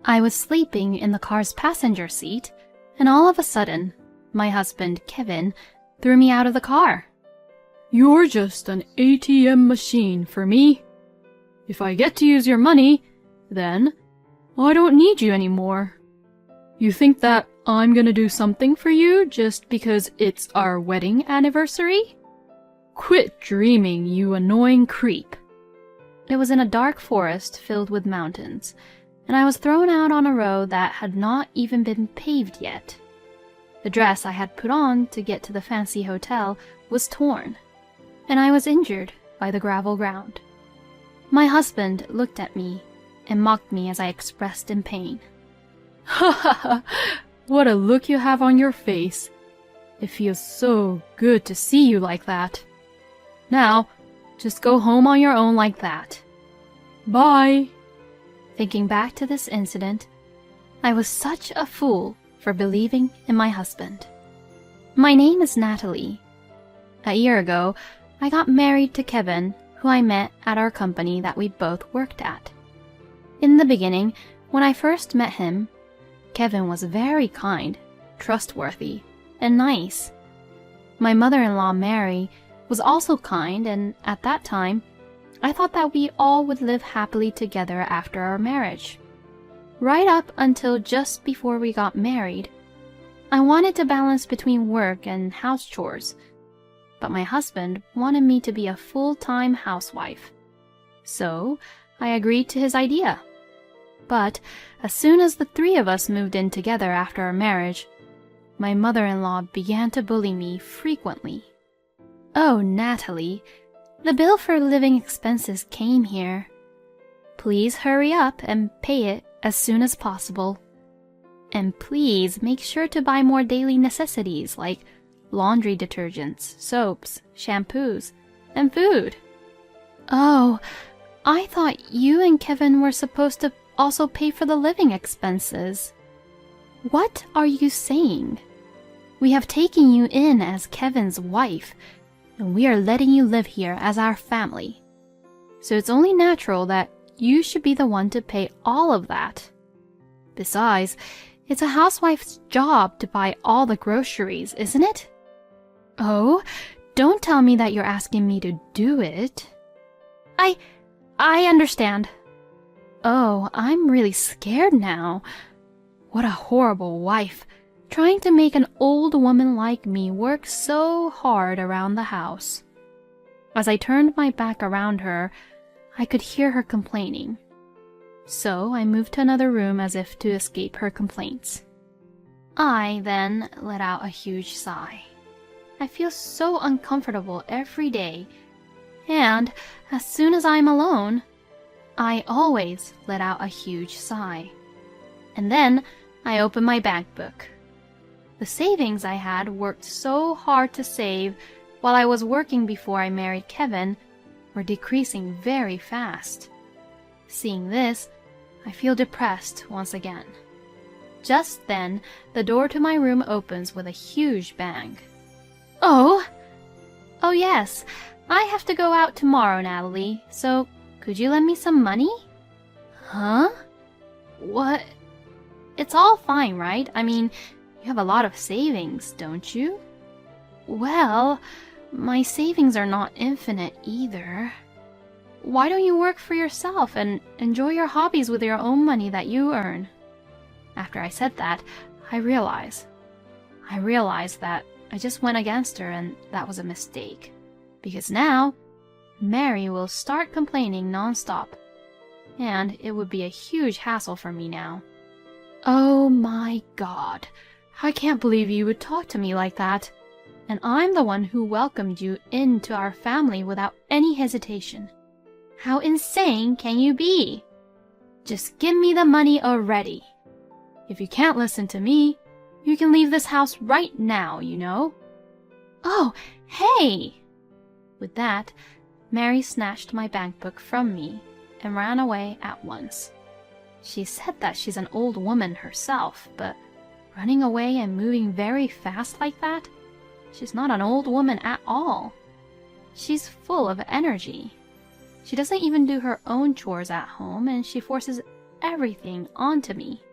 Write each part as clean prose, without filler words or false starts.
I was sleeping in the car's passenger seat, and all of a sudden, my husband, Kevin, threw me out of the car. "You're just an ATM machine for me. If I get to use your money, then I don't need you anymore. You think that I'm gonna do something for you just because it's our wedding anniversary? Quit dreaming, you annoying creep." It was in a dark forest filled with mountains, and I was thrown out on a road that had not even been paved yet. The dress I had put on to get to the fancy hotel was torn, and I was injured by the gravel ground. My husband looked at me and mocked me as I expressed in pain. "Ha ha ha! What a look you have on your face. It feels so good to see you like that. Now, just go home on your own like that. Bye." Thinking back to this incident, I was such a fool for believing in my husband. My name is Natalie. A year ago, I got married to Kevin, who I met at our company that we both worked at. In the beginning, when I first met him, Kevin was very kind, trustworthy, and nice. My mother-in-law, Mary, was also kind, and at that time, I thought that we all would live happily together after our marriage. Right up until just before we got married, I wanted to balance between work and house chores, but my husband wanted me to be a full-time housewife. So I agreed to his idea. But as soon as the three of us moved in together after our marriage, my mother-in-law began to bully me frequently. "Oh, Natalie, the bill for living expenses came here. Please hurry up and pay it as soon as possible. And please make sure to buy more daily necessities like laundry detergents, soaps, shampoos, and food." "Oh, I thought you and Kevin were supposed to also pay for the living expenses. What are you saying? We have taken you in as Kevin's wife, and we are letting you live here as our family. So it's only natural that you should be the one to pay all of that. Besides, it's a housewife's job to buy all the groceries, isn't it?" "Oh, don't tell me that you're asking me to do it." I understand." "Oh, I'm really scared now. What a horrible wife, trying to make an old woman like me work so hard around the house." As I turned my back around her, I could hear her complaining. So I moved to another room as if to escape her complaints. I then let out a huge sigh. I feel so uncomfortable every day, and as soon as I'm alone, I always let out a huge sigh. And then I opened my bank book. The savings I had worked so hard to save while I was working before I married Kevin were decreasing very fast. Seeing this, I feel depressed once again. Just then, the door to my room opens with a huge bang. Oh yes, I have to go out tomorrow, Natalie, so could you lend me some money?" "Huh? What? It's all fine, right? I mean, you have a lot of savings, don't you?" "Well, my savings are not infinite either." "Why don't you work for yourself and enjoy your hobbies with your own money that you earn?" After I said that, I realized that I just went against her, and that was a mistake. Because now, Mary will start complaining nonstop, and it would be a huge hassle for me now. "Oh my God, I can't believe you would talk to me like that. And I'm the one who welcomed you into our family without any hesitation. How insane can you be? Just give me the money already. If you can't listen to me, you can leave this house right now, you know." "Oh, hey!" With that, Mary snatched my bank book from me and ran away at once. She said that she's an old woman herself, but running away and moving very fast like that? She's not an old woman at all. She's full of energy. She doesn't even do her own chores at home, and she forces everything onto me.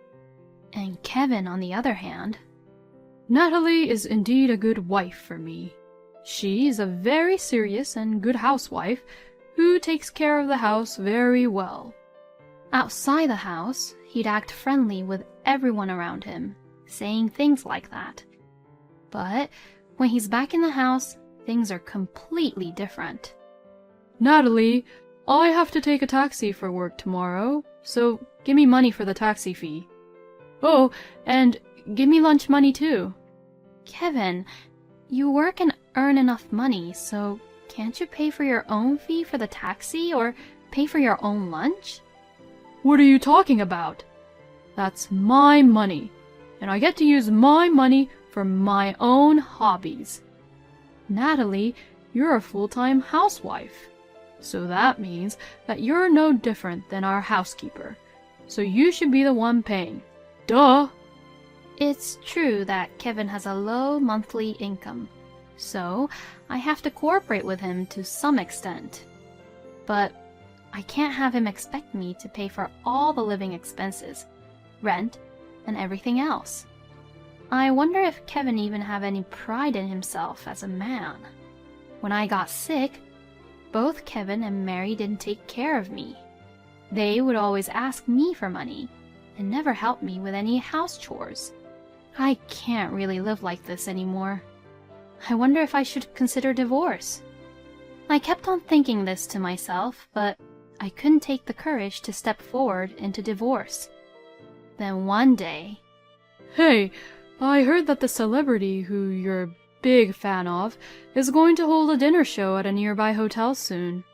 And Kevin, on the other hand, Natalie is indeed a good wife for me. She is a very serious and good housewife who takes care of the house very well. outside the house, he'd act friendly with everyone around him, saying things like that. But when he's back in the house, things are completely different. Natalie, I have to take a taxi for work tomorrow, so give me money for the taxi fee. Oh, and give me lunch money too. Kevin, you work and earn enough money, so can't you pay for your own fee for the taxi or pay for your own lunch? What are you talking about? That's my money, and I get to use my money for my own hobbies. Natalie, you're a full-time housewife, so that means that you're no different than our housekeeper, so you should be the one paying. Duh! It's true that Kevin has a low monthly income, so I have to cooperate with him to some extent. But I can't have him expect me to pay for all the living expenses, rent, and everything else. I wonder if Kevin even have any pride in himself as a man. When I got sick, both Kevin and Mary didn't take care of me. They would always ask me for money and never help me with any house chores. I can't really live like this anymore. I wonder if I should consider divorce. I kept on thinking this to myself, but I couldn't take the courage to step forward into divorce. Then one day... Hey, I heard that the celebrity who you're a big fan of is going to hold a dinner show at a nearby hotel soon.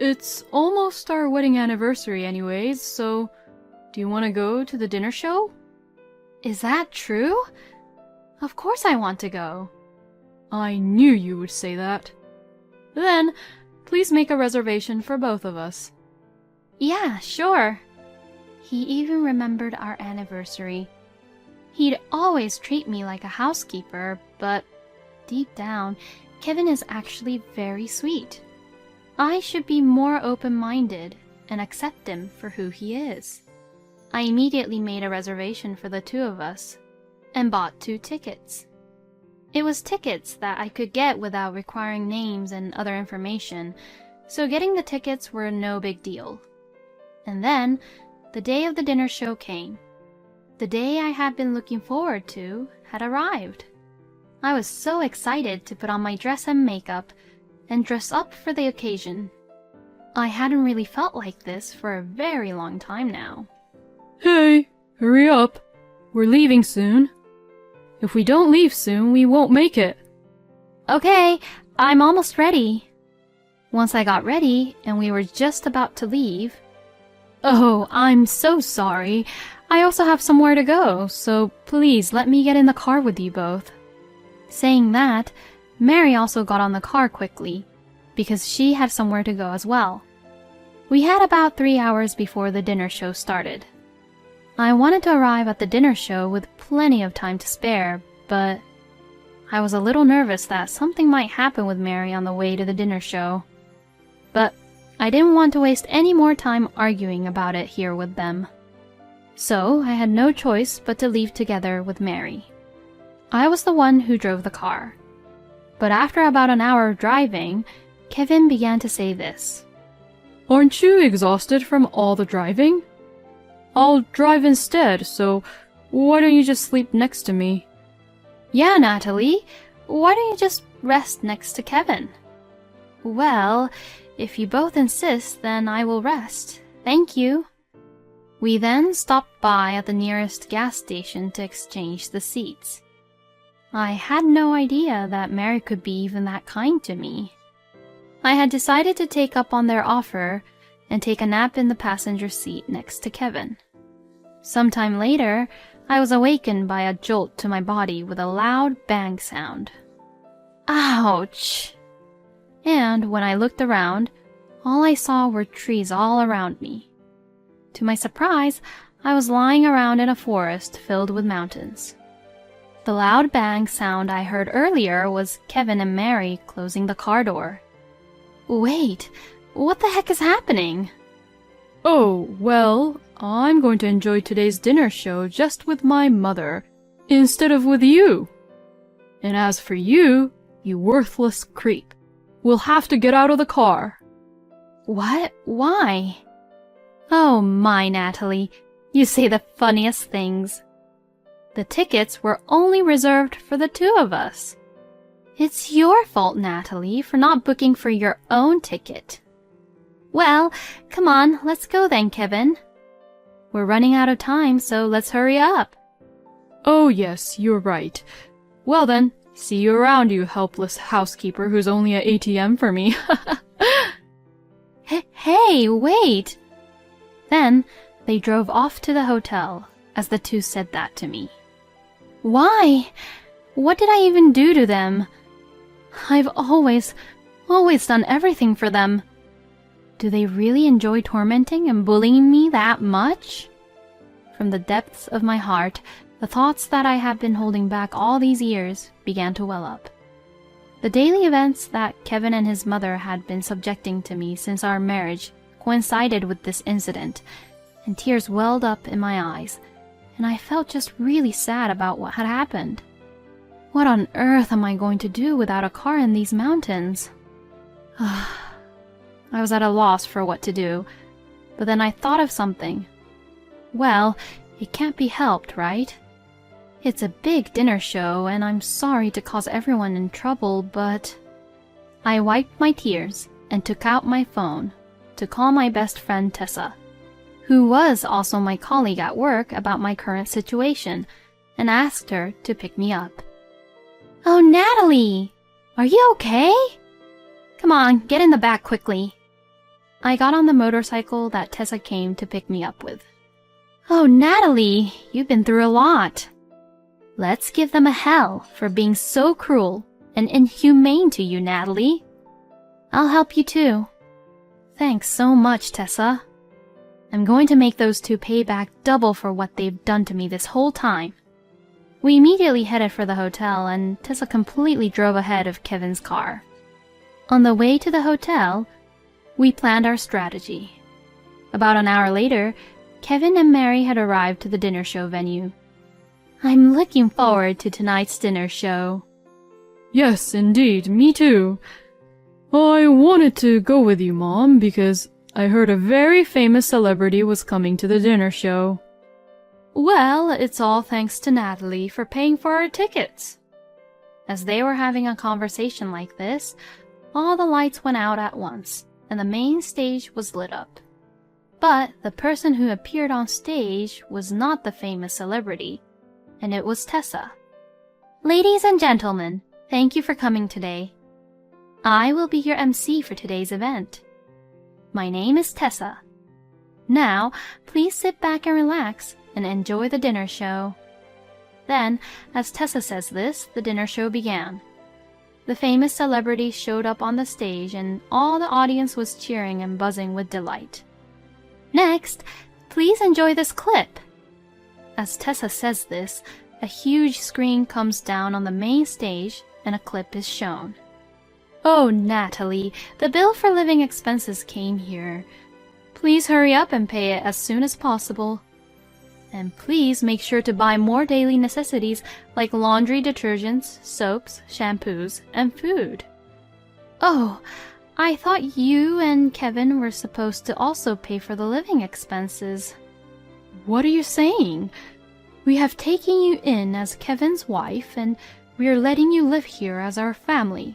It's almost our wedding anniversary anyways, so do you want to go to the dinner show? Is that true? Of course I want to go. I knew you would say that. Then, please make a reservation for both of us. Yeah, sure. He even remembered our anniversary. He'd always treat me like a housekeeper, but deep down, Kevin is actually very sweet. I should be more open-minded and accept him for who he is. I immediately made a reservation for the two of us and bought 2 tickets. It was tickets that I could get without requiring names and other information, so getting the tickets were no big deal. And then, the day of the dinner show came. The day I had been looking forward to had arrived. I was so excited to put on my dress and makeup and dress up for the occasion. I hadn't really felt like this for a very long time now. Hey, hurry up. We're leaving soon. If we don't leave soon, we won't make it. Okay, I'm almost ready. Once I got ready and we were just about to leave... Oh, I'm so sorry. I also have somewhere to go, so please let me get in the car with you both. Saying that, Mary also got on the car quickly, because she had somewhere to go as well. We had about 3 hours before the dinner show started. I wanted to arrive at the dinner show with plenty of time to spare, but I was a little nervous that something might happen with Mary on the way to the dinner show. But I didn't want to waste any more time arguing about it here with them. So I had no choice but to leave together with Mary. I was the one who drove the car. But after about an hour of driving, Kevin began to say this. Aren't you exhausted from all the driving? I'll drive instead, so why don't you just sleep next to me? Yeah, Natalie, why don't you just rest next to Kevin? Well, if you both insist, then I will rest. Thank you. We then stopped by at the nearest gas station to exchange the seats. I had no idea that Mary could be even that kind to me. I had decided to take up on their offer and take a nap in the passenger seat next to Kevin. Sometime later, I was awakened by a jolt to my body with a loud bang sound. Ouch! And when I looked around, all I saw were trees all around me. To my surprise, I was lying around in a forest filled with mountains. The loud bang sound I heard earlier was Kevin and Mary closing the car door. Wait, what the heck is happening? Oh, well, I'm going to enjoy today's dinner show just with my mother, instead of with you. And as for you, you worthless creep, we'll have to get out of the car. What? Why? Oh my, Natalie, you say the funniest things. The tickets were only reserved for the two of us. It's your fault, Natalie, for not booking for your own ticket. Well, come on, let's go then, Kevin. We're running out of time, so let's hurry up. Oh yes, you're right. Well then, see you around, you helpless housekeeper who's only an ATM for me. Hey, wait! Then they drove off to the hotel as the two said that to me. Why? What did I even do to them? I've always done everything for them. Do they really enjoy tormenting and bullying me that much? From the depths of my heart, the thoughts that I had been holding back all these years began to well up. The daily events that Kevin and his mother had been subjecting to me since our marriage coincided with this incident, and tears welled up in my eyes, and I felt just really sad about what had happened. What on earth am I going to do without a car in these mountains? I was at a loss for what to do, but then I thought of something. Well, it can't be helped, right? It's a big dinner show, and I'm sorry to cause everyone in trouble, but... I wiped my tears and took out my phone to call my best friend Tessa, who was also my colleague at work, about my current situation, and asked her to pick me up. Oh, Natalie! Are you okay? Come on, get in the back quickly. I got on the motorcycle that Tessa came to pick me up with. Oh, Natalie, you've been through a lot. Let's give them a hell for being so cruel and inhumane to you, Natalie. I'll help you too. Thanks so much, Tessa. I'm going to make those two pay back double for what they've done to me this whole time. We immediately headed for the hotel, and Tessa completely drove ahead of Kevin's car. On the way to the hotel, we planned our strategy. About an hour later, Kevin and Mary had arrived to the dinner show venue. I'm looking forward to tonight's dinner show. Yes, indeed, me too. I wanted to go with you, Mom, because I heard a very famous celebrity was coming to the dinner show. Well, it's all thanks to Natalie for paying for our tickets. As they were having a conversation like this, all the lights went out at once, and the main stage was lit up. But the person who appeared on stage was not the famous celebrity, and it was Tessa. Ladies and gentlemen, thank you for coming today. I will be your MC for today's event. My name is Tessa. Now, please sit back and relax and enjoy the dinner show. Then, as Tessa says this, the dinner show began. The famous celebrity showed up on the stage, and all the audience was cheering and buzzing with delight. Next, please enjoy this clip. As Tessa says this, a huge screen comes down on the main stage and a clip is shown. Oh, Natalie, the bill for living expenses came here. Please hurry up and pay it as soon as possible. And please make sure to buy more daily necessities like laundry detergents, soaps, shampoos, and food. Oh, I thought you and Kevin were supposed to also pay for the living expenses. What are you saying? We have taken you in as Kevin's wife, and we are letting you live here as our family.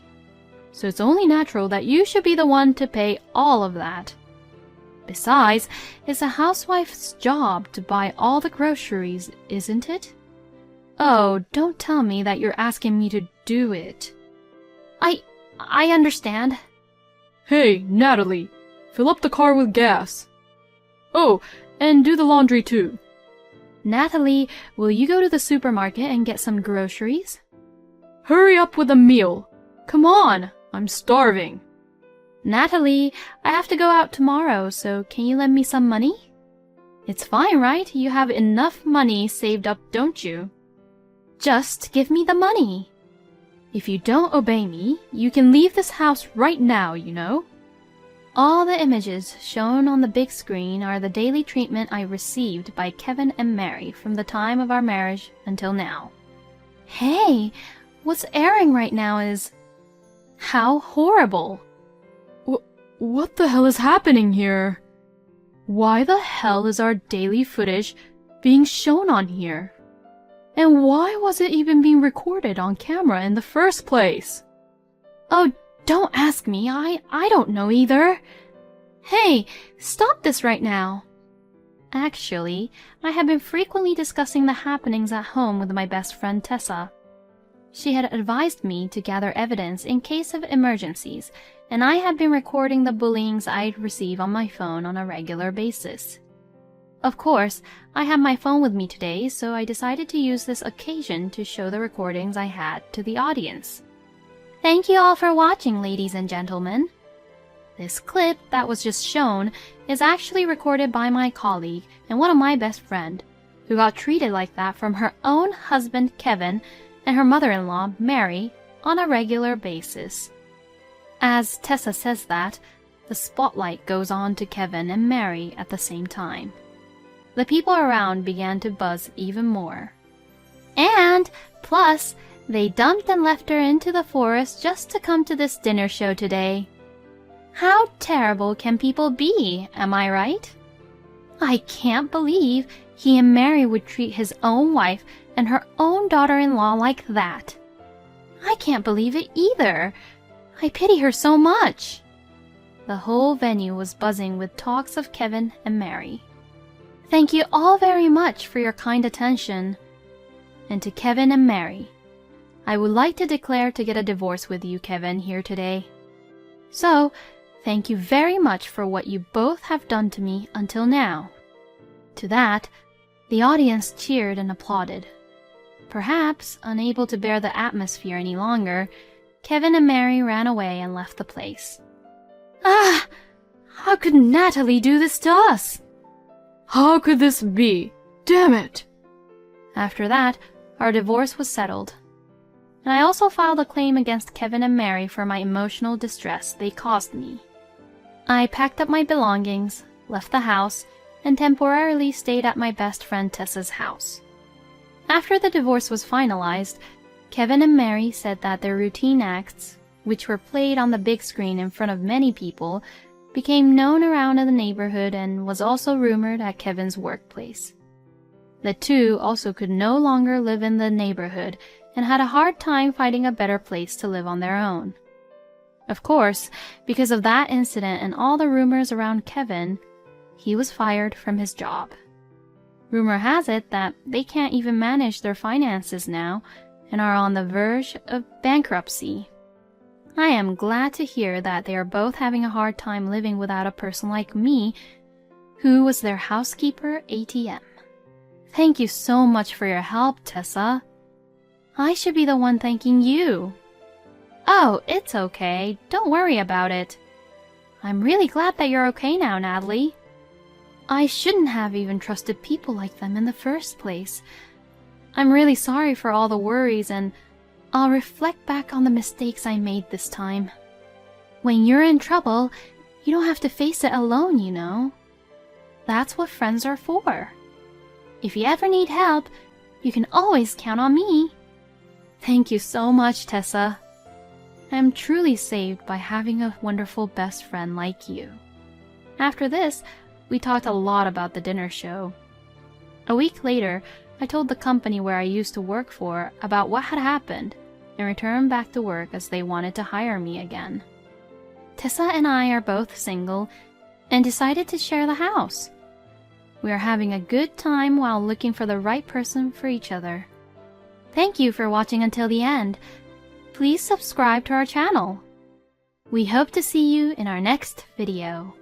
So it's only natural that you should be the one to pay all of that. Besides, it's a housewife's job to buy all the groceries, isn't it? Oh, don't tell me that you're asking me to do it. I understand. Hey, Natalie, fill up the car with gas. Oh, and do the laundry too. Natalie, will you go to the supermarket and get some groceries? Hurry up with the meal. Come on, I'm starving. Natalie, I have to go out tomorrow, so can you lend me some money? It's fine, right? You have enough money saved up, don't you? Just give me the money. If you don't obey me, you can leave this house right now, you know. all the images shown on the big screen are the daily treatment I received by Kevin and Mary from the time of our marriage until now. Hey, what's airing right now is... How horrible! What the hell is happening here? Why the hell is our daily footage being shown on here? And why was it even being recorded on camera in the first place? Oh, don't ask me. I don't know either. Hey, stop this right now. Actually, I have been frequently discussing the happenings at home with my best friend Tessa. She had advised me to gather evidence in case of emergencies, and I had been recording the bullyings I'd receive on my phone on a regular basis. Of course, I had my phone with me today, so I decided to use this occasion to show the recordings I had to the audience. Thank you all for watching, ladies and gentlemen. This clip that was just shown is actually recorded by my colleague and one of my best friend, who got treated like that from her own husband Kevin and her mother-in-law Mary on a regular basis. As Tessa says that, the spotlight goes on to Kevin and Mary at the same time. The people around began to buzz even more. And, plus, they dumped and left her into the forest just to come to this dinner show today. How terrible can people be, am I right? I can't believe he and Mary would treat his own wife and her own daughter-in-law like that. I can't believe it either. I pity her so much. The whole venue was buzzing with talks of Kevin and Mary. Thank you all very much for your kind attention. And to Kevin and Mary, I would like to declare to get a divorce with you, Kevin, here today. So, thank you very much for what you both have done to me until now. To that, the audience cheered and applauded. Perhaps, unable to bear the atmosphere any longer, Kevin and Mary ran away and left the place. Ah! How could Natalie do this to us? How could this be? Damn it! After that, our divorce was settled. And I also filed a claim against Kevin and Mary for my emotional distress they caused me. I packed up my belongings, left the house, and temporarily stayed at my best friend Tessa's house. After the divorce was finalized, Kevin and Mary said that their routine acts, which were played on the big screen in front of many people, became known around in the neighborhood and was also rumored at Kevin's workplace. The two also could no longer live in the neighborhood and had a hard time finding a better place to live on their own. Of course, because of that incident and all the rumors around Kevin, he was fired from his job. Rumor has it that they can't even manage their finances now and are on the verge of bankruptcy. I am glad to hear that they are both having a hard time living without a person like me, who was their housekeeper ATM. Thank you so much for your help, Tessa. I should be the one thanking you. Oh, it's okay. Don't worry about it. I'm really glad that you're okay now, Natalie. I shouldn't have even trusted people like them in the first place. I'm really sorry for all the worries, and I'll reflect back on the mistakes I made this time. When you're in trouble, you don't have to face it alone, you know. That's what friends are for. If you ever need help, you can always count on me. Thank you so much, Tessa. I am truly saved by having a wonderful best friend like you. After this, we talked a lot about the dinner show. A week later, I told the company where I used to work for about what had happened and returned back to work as they wanted to hire me again. Tessa and I are both single and decided to share the house. We are having a good time while looking for the right person for each other. Thank you for watching until the end. Please subscribe to our channel. We hope to see you in our next video.